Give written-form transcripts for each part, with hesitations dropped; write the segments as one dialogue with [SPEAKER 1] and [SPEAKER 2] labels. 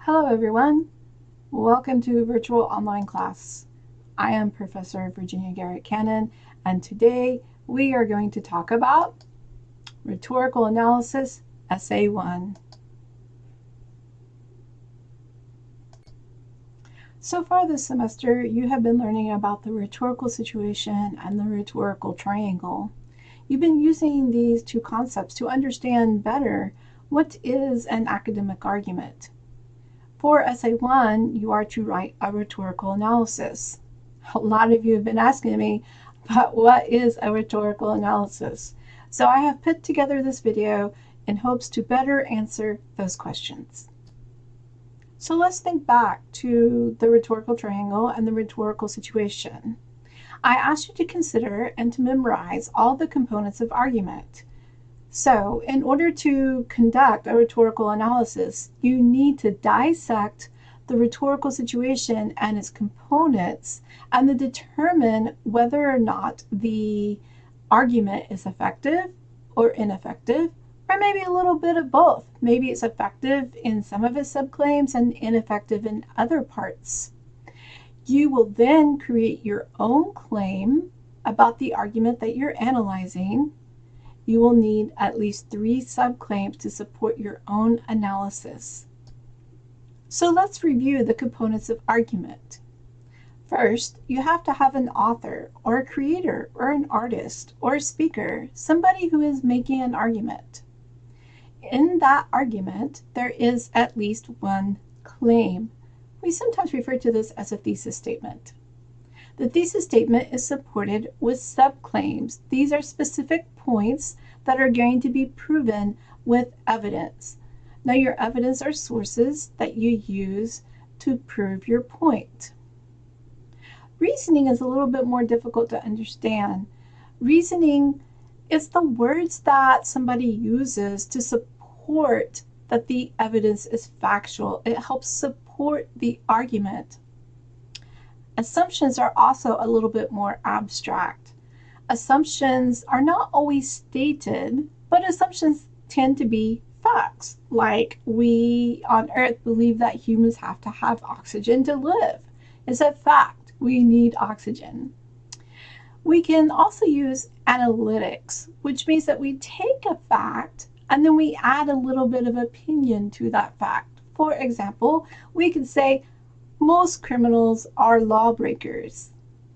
[SPEAKER 1] Hello everyone, welcome to virtual online class. I am Professor Virginia Garrett Cannon, and today we are going to talk about Rhetorical Analysis, Essay 1. So far this semester, you have been learning about the rhetorical situation and the rhetorical triangle. You've been using these two concepts to understand better what is an academic argument. For Essay 1, you are to write a rhetorical analysis. A lot of you have been asking me, but what is a rhetorical analysis? So I have put together this video in hopes to better answer those questions. So let's think back to the rhetorical triangle and the rhetorical situation. I asked you to consider and to memorize all the components of argument. So, in order to conduct a rhetorical analysis, you need to dissect the rhetorical situation and its components and to determine whether or not the argument is effective or ineffective, or maybe a little bit of both. Maybe it's effective in some of its subclaims and ineffective in other parts. You will then create your own claim about the argument that you're analyzing. You will need at least 3 subclaims to support your own analysis. So let's review the components of argument. First, you have to have an author or a creator or an artist or a speaker, somebody who is making an argument. In that argument, there is at least one claim. We sometimes refer to this as a thesis statement. The thesis statement is supported with subclaims. These are specific points that are going to be proven with evidence. Now, your evidence are sources that you use to prove your point. Reasoning is a little bit more difficult to understand. Reasoning is the words that somebody uses to support that the evidence is factual. It helps support the argument. Assumptions are also a little bit more abstract. Assumptions are not always stated, but assumptions tend to be facts, like we on Earth believe that humans have to have oxygen to live. It's a fact. We need oxygen. We can also use analytics, which means that we take a fact and then we add a little bit of opinion to that fact. For example, we could say, most criminals are lawbreakers.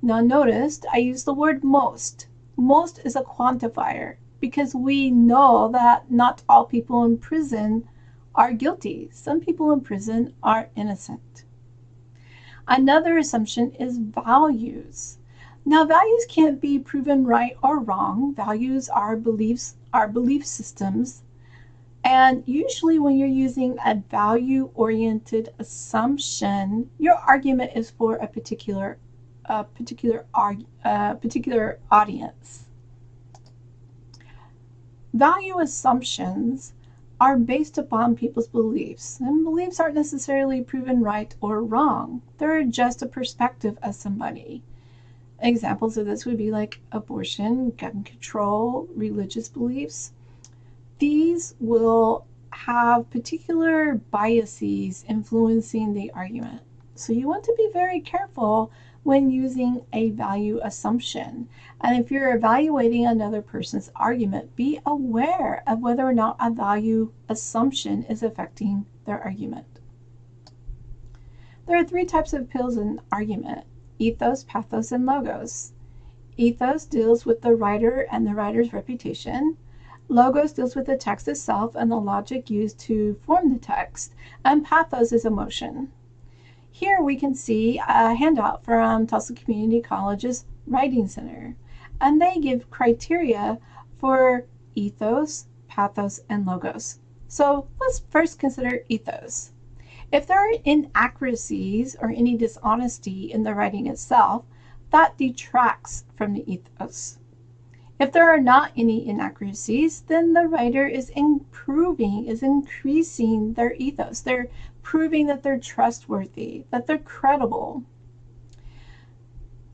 [SPEAKER 1] Now notice I use the word most. Most is a quantifier because we know that not all people in prison are guilty. Some people in prison are innocent. Another assumption is values. Now values can't be proven right or wrong. Values are beliefs, are belief systems. And usually when you're using a value-oriented assumption, your argument is for a particular audience. Value assumptions are based upon people's beliefs, and beliefs aren't necessarily proven right or wrong. They're just a perspective of somebody. Examples of this would be like abortion, gun control, religious beliefs. These will have particular biases influencing the argument. So you want to be very careful when using a value assumption. And if you're evaluating another person's argument, be aware of whether or not a value assumption is affecting their argument. There are 3 types of appeals in argument: ethos, pathos, and logos. Ethos deals with the writer and the writer's reputation. Logos deals with the text itself and the logic used to form the text, and pathos is emotion. Here we can see a handout from Tulsa Community College's Writing Center, and they give criteria for ethos, pathos, and logos. So let's first consider ethos. If there are inaccuracies or any dishonesty in the writing itself, that detracts from the ethos. If there are not any inaccuracies, then the writer is increasing their ethos. They're proving that they're trustworthy, that they're credible.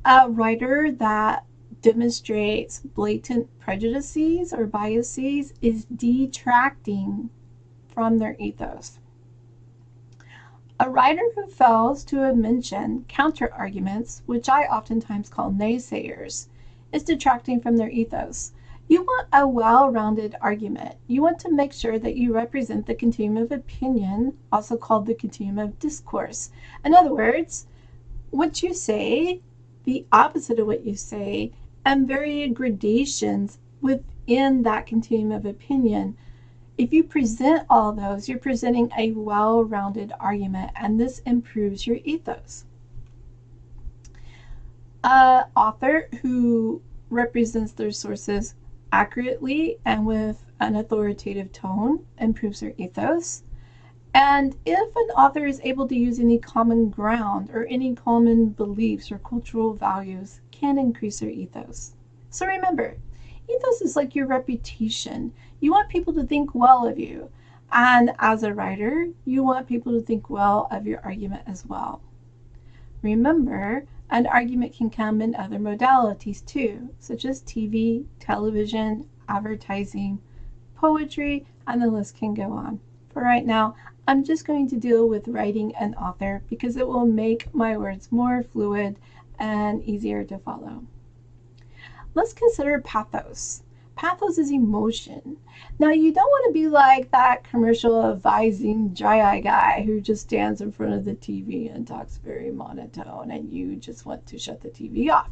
[SPEAKER 1] A writer that demonstrates blatant prejudices or biases is detracting from their ethos. A writer who fails to mention counter-arguments, which I oftentimes call naysayers, is detracting from their ethos. You want a well-rounded argument. You want to make sure that you represent the continuum of opinion, also called the continuum of discourse. In other words, what you say, the opposite of what you say, and varied gradations within that continuum of opinion. If you present all those, you're presenting a well-rounded argument, and this improves your ethos. An author who represents their sources accurately and with an authoritative tone improves their ethos. And if an author is able to use any common ground or any common beliefs or cultural values, can increase their ethos. So remember, ethos is like your reputation. You want people to think well of you. And as a writer, you want people to think well of your argument as well. Remember, an argument can come in other modalities too, such as TV, television, advertising, poetry, and the list can go on. For right now, I'm just going to deal with writing and author because it will make my words more fluid and easier to follow. Let's consider pathos. Pathos is emotion. Now, you don't want to be like that commercial advising dry eye guy who just stands in front of the TV and talks very monotone and you just want to shut the TV off.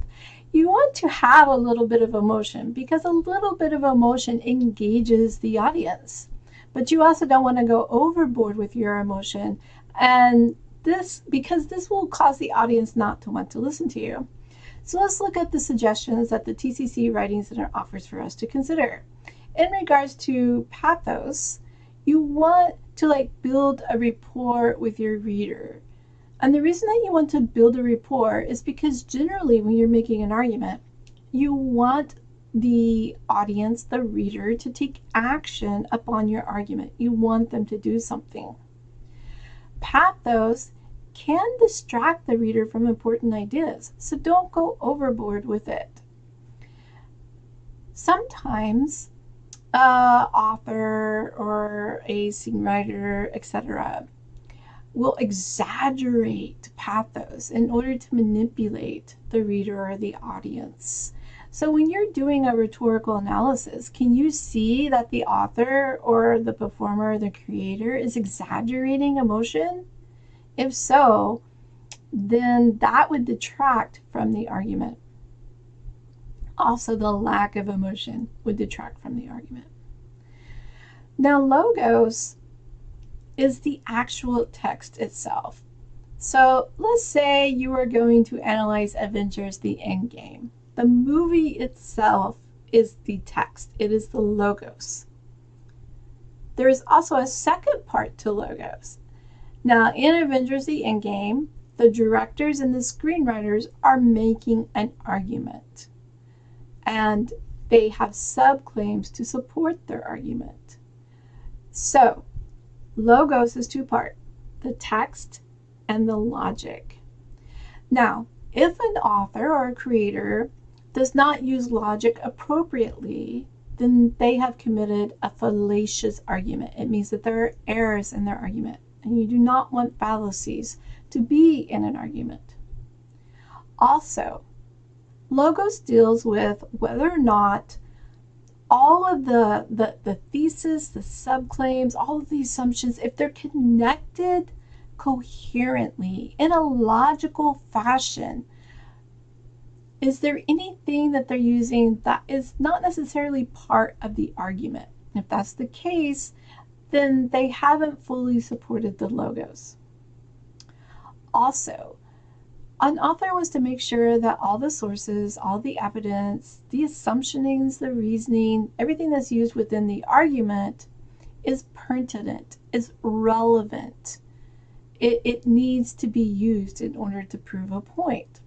[SPEAKER 1] You want to have a little bit of emotion because a little bit of emotion engages the audience. But you also don't want to go overboard with your emotion, and because this will cause the audience not to want to listen to you. So let's look at the suggestions that the TCC Writing Center offers for us to consider. In regards to pathos, you want to build a rapport with your reader. And the reason that you want to build a rapport is because generally when you're making an argument, you want the audience, the reader, to take action upon your argument. You want them to do something. Pathos can distract the reader from important ideas, so don't go overboard with it. Sometimes an author or a screenwriter, etc., will exaggerate pathos in order to manipulate the reader or the audience. So when you're doing a rhetorical analysis, can you see that the author or the performer or the creator is exaggerating emotion? If so, then that would detract from the argument. Also, the lack of emotion would detract from the argument. Now, logos is the actual text itself. So let's say you are going to analyze Avengers: The Endgame. The movie itself is the text. It is the logos. There is also a second part to logos. Now, in Avengers: The Endgame, the directors and the screenwriters are making an argument. And they have subclaims to support their argument. So, logos is two-part, the text and the logic. Now, if an author or a creator does not use logic appropriately, then they have committed a fallacious argument. It means that there are errors in their argument, and you do not want fallacies to be in an argument. Also, logos deals with whether or not all of the thesis, the subclaims, all of the assumptions, if they're connected coherently in a logical fashion. Is there anything that they're using that is not necessarily part of the argument? If that's the case, then they haven't fully supported the logos. Also, an author wants to make sure that all the sources, all the evidence, the assumptions, the reasoning, everything that's used within the argument is pertinent, is relevant. It needs to be used in order to prove a point.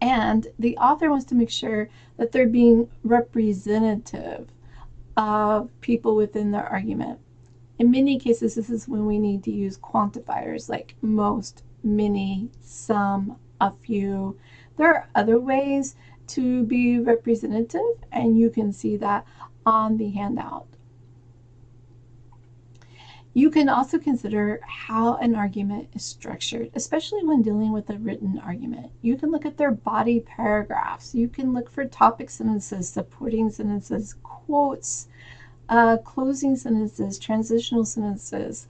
[SPEAKER 1] And the author wants to make sure that they're being representative of people within their argument. In many cases, this is when we need to use quantifiers like most, many, some, a few. There are other ways to be representative, and you can see that on the handout. You can also consider how an argument is structured, especially when dealing with a written argument. You can look at their body paragraphs. You can look for topic sentences, supporting sentences, quotes, closing sentences, transitional sentences.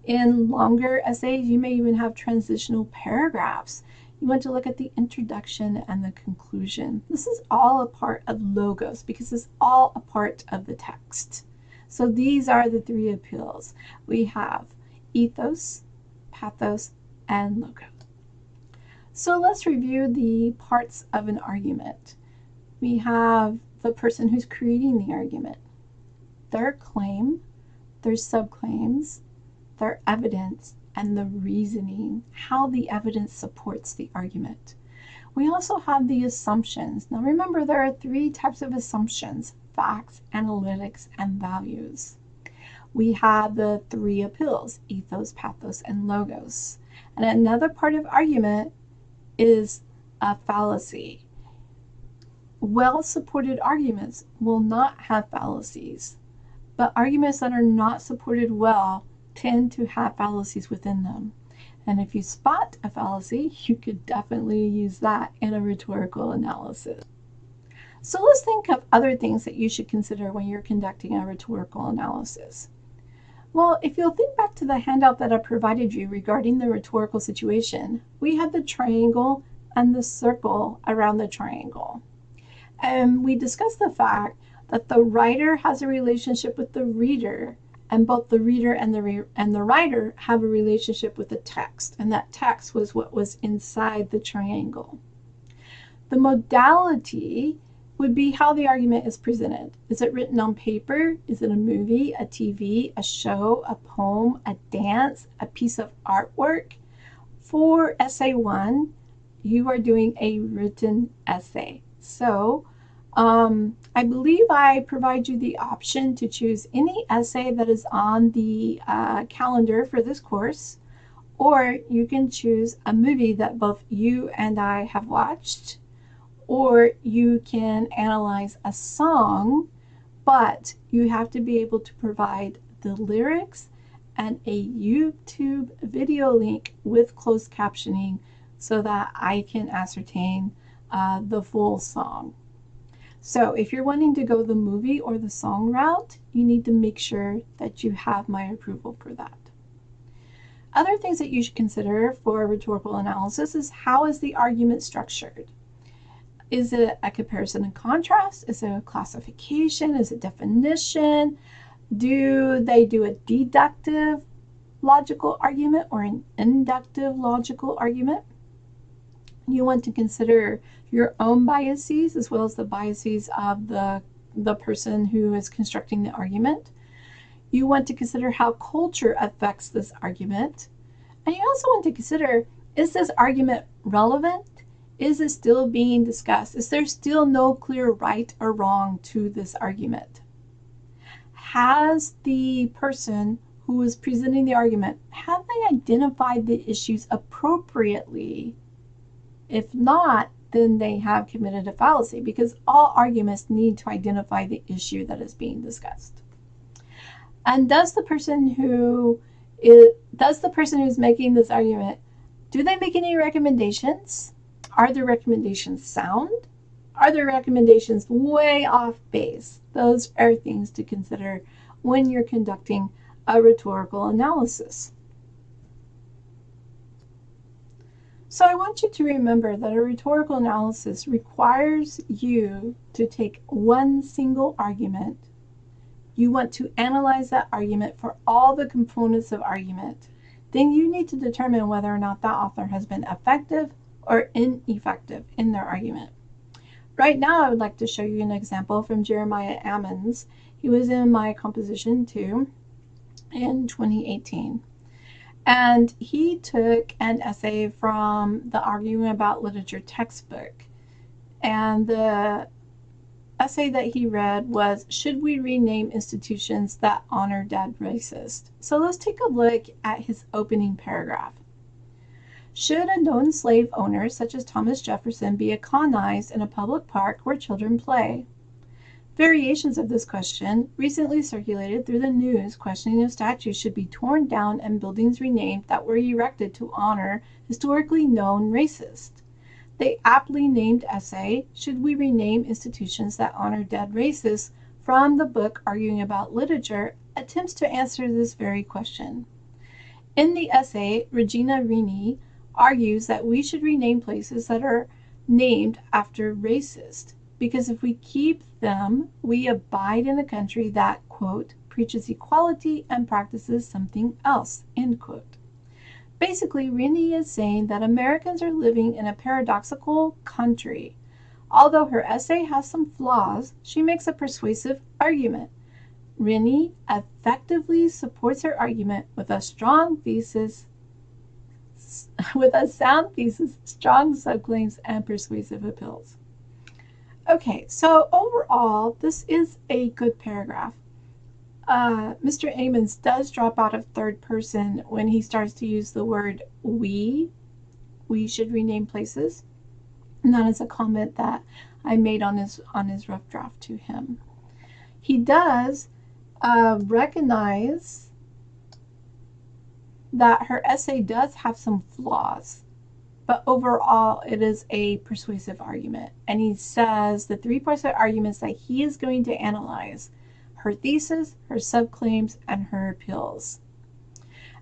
[SPEAKER 1] In longer essays, you may even have transitional paragraphs. You want to look at the introduction and the conclusion. This is all a part of logos because it's all a part of the text. So these are the three appeals. We have ethos, pathos, and logos. So let's review the parts of an argument. We have the person who's creating the argument, their claim, their subclaims, their evidence, and the reasoning, how the evidence supports the argument. We also have the assumptions. Now remember, there are three types of assumptions: facts, analytics, and values. We have the three appeals: ethos, pathos, and logos. And another part of argument is a fallacy. Well-supported arguments will not have fallacies, but arguments that are not supported well tend to have fallacies within them. And if you spot a fallacy, you could definitely use that in a rhetorical analysis. So let's think of other things that you should consider when you're conducting a rhetorical analysis. Well, if you'll think back to the handout that I provided you regarding the rhetorical situation, we had the triangle and the circle around the triangle. And we discussed the fact that the writer has a relationship with the reader, and both the reader and the writer have a relationship with the text, and that text was what was inside the triangle. The modality would be how the argument is presented. Is it written on paper? Is it a movie, a TV, a show, a poem, a dance, a piece of artwork? For essay 1, you are doing a written essay. So I believe I provide you the option to choose any essay that is on the calendar for this course, or you can choose a movie that both you and I have watched, or you can analyze a song, but you have to be able to provide the lyrics and a YouTube video link with closed captioning so that I can ascertain the full song. So if you're wanting to go the movie or the song route, you need to make sure that you have my approval for that. Other things that you should consider for rhetorical analysis is how is the argument structured? Is it a comparison and contrast? Is it a classification? Is it definition? Do they do a deductive logical argument or an inductive logical argument? You want to consider your own biases as well as the biases of the person who is constructing the argument. You want to consider how culture affects this argument. And you also want to consider, is this argument relevant? Is it still being discussed? Is there still no clear right or wrong to this argument? Has the person who is presenting the argument, have they identified the issues appropriately? If not, then they have committed a fallacy, because all arguments need to identify the issue that is being discussed. And does the person who's making this argument, do they make any recommendations? Are the recommendations sound? Are the recommendations way off base? Those are things to consider when you're conducting a rhetorical analysis. So I want you to remember that a rhetorical analysis requires you to take one single argument. You want to analyze that argument for all the components of argument. Then you need to determine whether or not that author has been effective or ineffective in their argument. Right now, I would like to show you an example from Jeremiah Ammons. He was in my composition 2 in 2018. And he took an essay from the Arguing About Literature textbook. And the essay that he read was, Should We Rename Institutions That Honor Dead Racists? So let's take a look at his opening paragraph. Should a known slave owner, such as Thomas Jefferson, be economized in a public park where children play? Variations of this question recently circulated through the news questioning if statues should be torn down and buildings renamed that were erected to honor historically known racists. The aptly named essay, Should We Rename Institutions That Honor Dead Racists, from the book Arguing About Literature, attempts to answer this very question. In the essay, Regina Rini argues that we should rename places that are named after racists, because if we keep them, we abide in a country that, quote, preaches equality and practices something else, end quote. Basically, Rini is saying that Americans are living in a paradoxical country. Although her essay has some flaws, she makes a persuasive argument. Rini effectively supports her argument with a strong thesis, with a sound thesis, strong subclaims, and persuasive appeals. Okay, so overall, this is a good paragraph. Mr. Amons does drop out of third person when he starts to use the word we. We should rename places. And that is a comment that I made on his rough draft to him. He does recognize that her essay does have some flaws, but overall it is a persuasive argument. And he says the 3 parts of arguments that he is going to analyze: her thesis, her subclaims, and her appeals.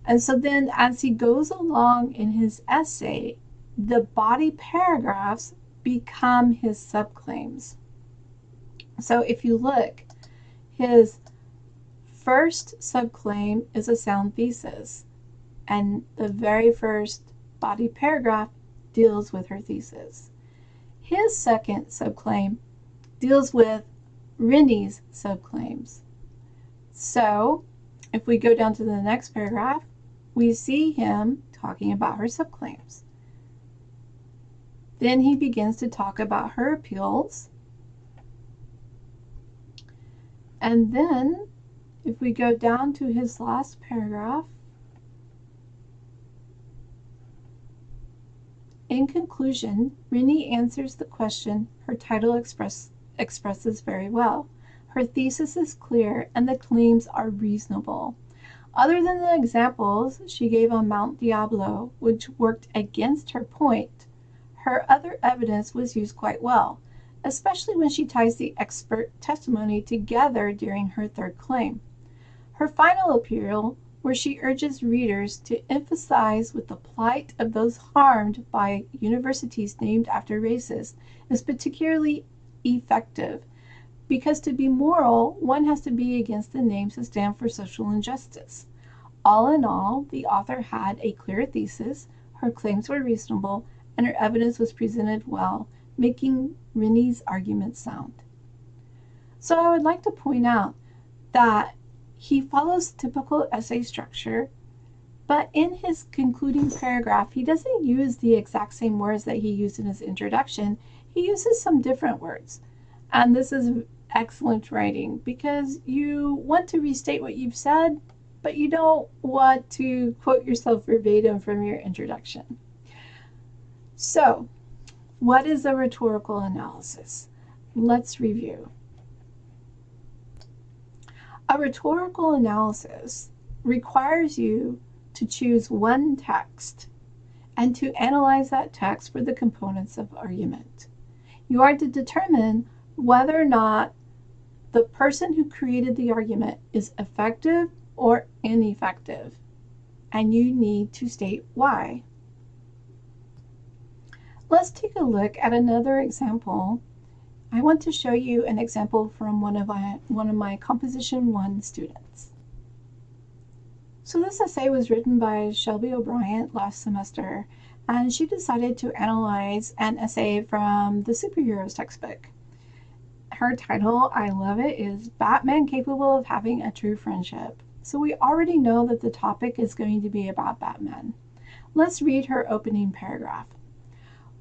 [SPEAKER 1] And so then as he goes along in his essay, the body paragraphs become his subclaims. So if you look, his first subclaim is a sound thesis, and the very first body paragraph deals with her thesis. His second subclaim deals with Rini's subclaims. So if we go down to the next paragraph, we see him talking about her subclaims. Then he begins to talk about her appeals. And then if we go down to his last paragraph, in conclusion, Rini answers the question her title expresses very well. Her thesis is clear and the claims are reasonable. Other than the examples she gave on Mount Diablo, which worked against her point, her other evidence was used quite well, especially when she ties the expert testimony together during her third claim. Her final appeal, where she urges readers to emphasize with the plight of those harmed by universities named after racists, is particularly effective, because to be moral, one has to be against the names that stand for social injustice. All in all, the author had a clear thesis, her claims were reasonable, and her evidence was presented well, making Rini's argument sound. So I would like to point out that he follows typical essay structure, but in his concluding paragraph, he doesn't use the exact same words that he used in his introduction. He uses some different words. And this is excellent writing, because you want to restate what you've said, but you don't want to quote yourself verbatim from your introduction. So, what is a rhetorical analysis? Let's review. A rhetorical analysis requires you to choose one text and to analyze that text for the components of argument. You are to determine whether or not the person who created the argument is effective or ineffective, and you need to state why. Let's take a look at another example. I want to show you an example from one of my Composition 1 students. So this essay was written by Shelby O'Brien last semester, and she decided to analyze an essay from the Superheroes textbook. Her title, I love it, is Batman Capable of Having a True Friendship. So we already know that the topic is going to be about Batman. Let's read her opening paragraph.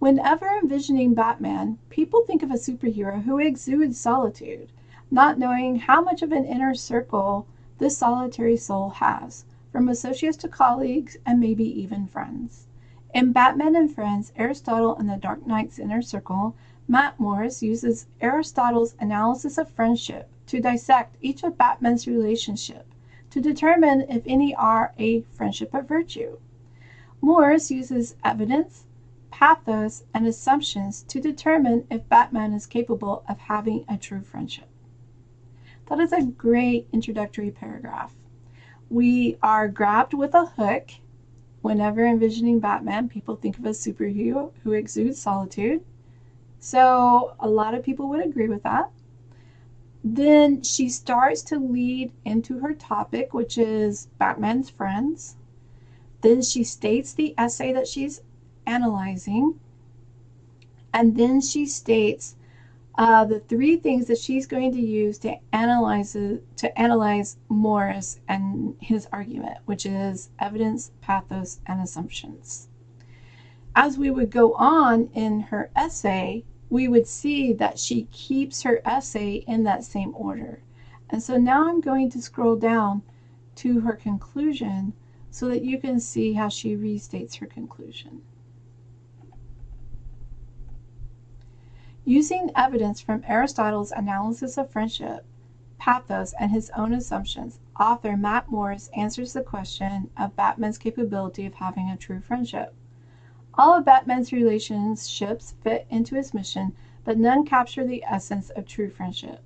[SPEAKER 1] Whenever envisioning Batman, people think of a superhero who exudes solitude, not knowing how much of an inner circle this solitary soul has, from associates to colleagues and maybe even friends. In Batman and Friends, Aristotle and the Dark Knight's Inner Circle, Matt Morris uses Aristotle's analysis of friendship to dissect each of Batman's relationships to determine if any are a friendship of virtue. Morris uses evidence, pathos, and assumptions to determine if Batman is capable of having a true friendship. That is a great introductory paragraph. We are grabbed with a hook. Whenever envisioning Batman, people think of a superhero who exudes solitude. So a lot of people would agree with that. Then she starts to lead into her topic, which is Batman's friends. Then she states the essay that she's analyzing. And then she states the three things that she's going to use to analyze Morris and his argument, which is evidence, pathos, and assumptions. As we would go on in her essay, we would see that she keeps her essay in that same order. And so now I'm going to scroll down to her conclusion so that you can see how she restates her conclusion. Using evidence from Aristotle's analysis of friendship, pathos, and his own assumptions, author Matt Morris answers the question of Batman's capability of having a true friendship. All of Batman's relationships fit into his mission, but none capture the essence of true friendship.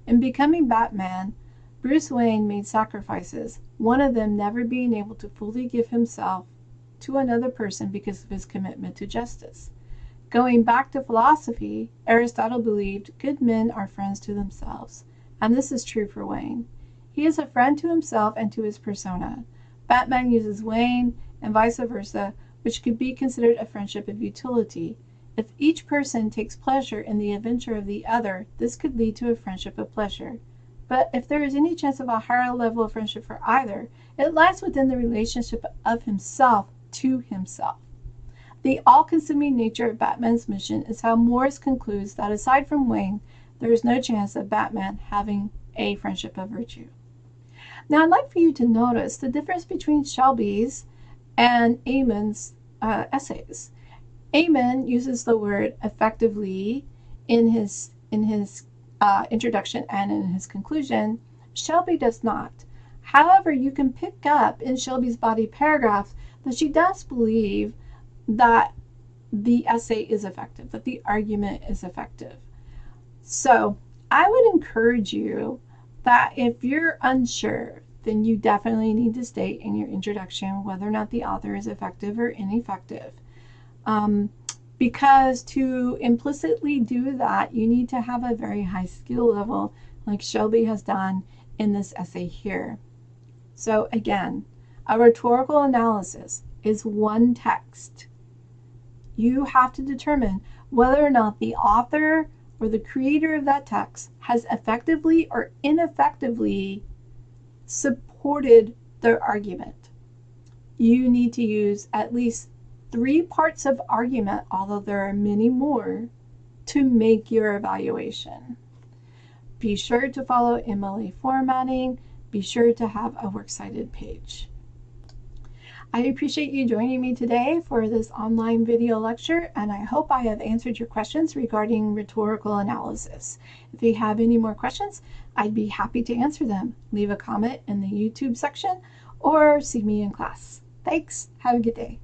[SPEAKER 1] In becoming Batman, Bruce Wayne made sacrifices, one of them never being able to fully give himself to another person because of his commitment to justice. Going back to philosophy, Aristotle believed good men are friends to themselves, and this is true for Wayne. He is a friend to himself and to his persona. Batman uses Wayne, and vice versa, which could be considered a friendship of utility. If each person takes pleasure in the adventure of the other, this could lead to a friendship of pleasure. But if there is any chance of a higher level of friendship for either, it lies within the relationship of himself to himself. The all-consuming nature of Batman's mission is how Morris concludes that aside from Wayne, there is no chance of Batman having a friendship of virtue. Now I'd like for you to notice the difference between Shelby's and Eamon's essays. Eamon uses the word effectively in his introduction and in his conclusion. Shelby does not. However, you can pick up in Shelby's body paragraph that she does believe that the essay is effective, that the argument is effective. So I would encourage you that if you're unsure, then you definitely need to state in your introduction whether or not the author is effective or ineffective. Because to implicitly do that, you need to have a very high skill level like Shelby has done in this essay here. So again, a rhetorical analysis is one text. You have to determine whether or not the author or the creator of that text has effectively or ineffectively supported their argument. You need to use at least 3 parts of argument, although there are many more, to make your evaluation. Be sure to follow MLA formatting. Be sure to have a works cited page. I appreciate you joining me today for this online video lecture, and I hope I have answered your questions regarding rhetorical analysis. If you have any more questions, I'd be happy to answer them. Leave a comment in the YouTube section or see me in class. Thanks. Have a good day.